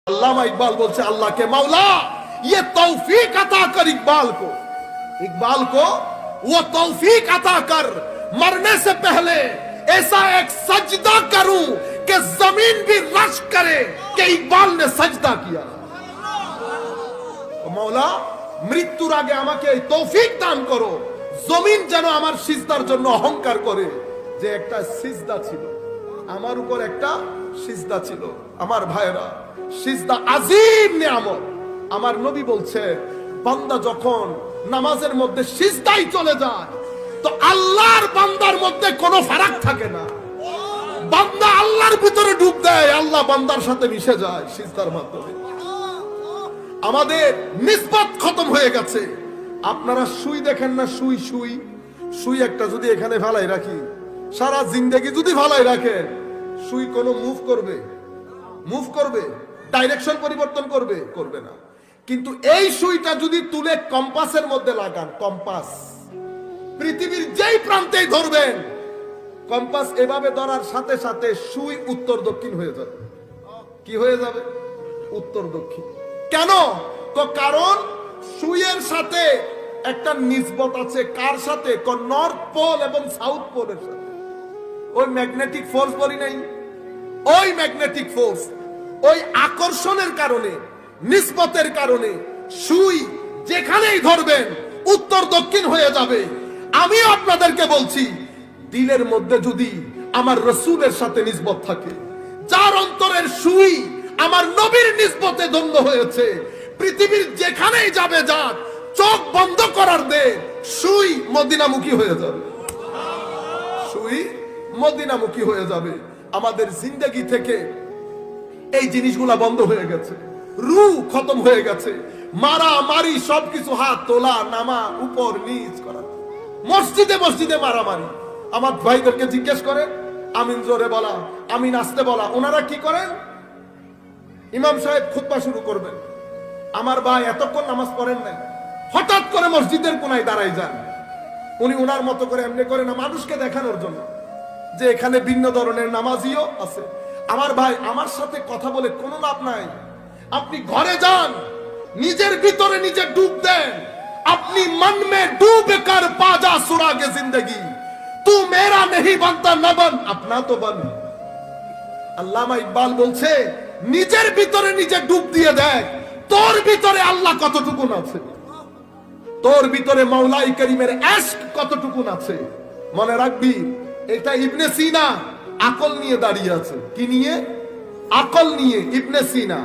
अल्लामा इकबाल बोलते अल्लाह के मौला ये तौफीक अता कर इकबाल को वो तौफीक अता कर मरने से पहले ऐसा एक सजदा करूं कि जमीन भी रश करे कि इकबाल ने सजदा किया। तो मौला मृत्युर आगे আমাকে এই তৌফিক দান করো জমিন যেন আমার সিজদার জন্য অহংকার করে যে একটা সিজদা ছিল আমার উপর একটা সিজদা ছিল। আমার ভাইরা সিজদা আযীম নিয়ামত। আমার নবী বলছে বান্দা যখন নামাজের মধ্যে সিজদায় চলে যায় তো আল্লাহর বান্দার মধ্যে কোনো ফারাক থাকে না। বান্দা আল্লাহর ভিতরে ডুব দেয়, আল্লাহ বান্দার সাথে মিশে যায় সিজদার মাধ্যমে। আমাদের নিসবত খতম হয়ে গেছে। আপনারা সুই দেখেন না, সুই একটা যদি এখানে ফালাই রাখি সারা জিন্দেগি যদি ফালাই রাখেন সুই কোনো মুভ করবে ডাইরেকশন পরিবর্তন করবে না। কিন্তু এই সুইটা যদি তুলে কম্পাসের মধ্যে লাগান, কম্পাস পৃথিবীর যেই প্রান্তেই ধরবেন কম্পাস এভাবে ধরার সাথে সাথে সুই উত্তর দক্ষিণ হয়ে যাবে। কি হয়ে যাবে? উত্তর দক্ষিণ। কেন? তো কারণ সুইয়ের সাথে একটা নিসবত আছে। কার সাথে? নর্থ পোল এবং সাউথ পোলের সাথে। ওই ম্যাগনেটিক ফোর্স বলি নাই, ওই ম্যাগনেটিক ফোর্স, ওই আকর্ষণের কারণে, নিসবতের কারণে সুই যেখানেই ধরবেন উত্তর দক্ষিণ হয়ে যাবে। আমি আপনাদেরকে বলছি দিলের মধ্যে যদি আমার রাসূলের সাথে নিসবত থাকে, যার অন্তরের সুই আমার নবীর নিসবতে ধন্য হয়েছে, পৃথিবীর যেখানেই যাবে যাক, চোখ বন্ধ করার দে সুই মদিনামুখী হয়ে যাবে, সুই মদিনামুখী হয়ে যাবে। আমাদের জিন্দেগি থেকে এই জিনিসগুলা বন্ধ হয়ে গেছে, রূহ খতম হয়ে গেছে। মারামারি সবকিছু, হাত তোলা নামা উপর নিচ করা, মসজিদে মারামারি। আমার ভাইদেরকে জিজ্ঞেস করে আমিন জোরে বলা, আমিন আসতে বলা। ওনারা কি করেন? ইমাম সাহেব খুতবা শুরু করবেন, আমার ভাই এতক্ষণ নামাজ পড়েন নাই, হঠাৎ করে মসজিদের কোনায় দাঁড়াই যান। উনি ওনার মতো করে এমনি করে না, মানুষকে দেখানোর জন্য যে এখানে ভিন্ন ধরনের নামাজিও আছে। আমার ভাই আমার সাথে কথা বলে কোনো লাভ নাই। আপনি ঘরে যান, নিজের ভিতরে নিজে ডুব দেন। अपनी मन में डूब कर पाजा सुरागे जिंदगी, तू मेरा नहीं बनता न बन अपना तो बन। আল্লামা ইকবাল বলছে নিজের ভিতরে নিজে ডুব দিয়ে দেখ তোর ভিতরে আল্লাহ কতটুকুন আছে, তোর ভিতরে মাওলাই করিমের ইশক কতটুকুন আছে। মনে রাখবি এটা ইবনে সিনা আকল নিয়ে দাঁড়িয়ে আছে। কি নিয়ে? আকল নিয়ে। ইবনে সিনা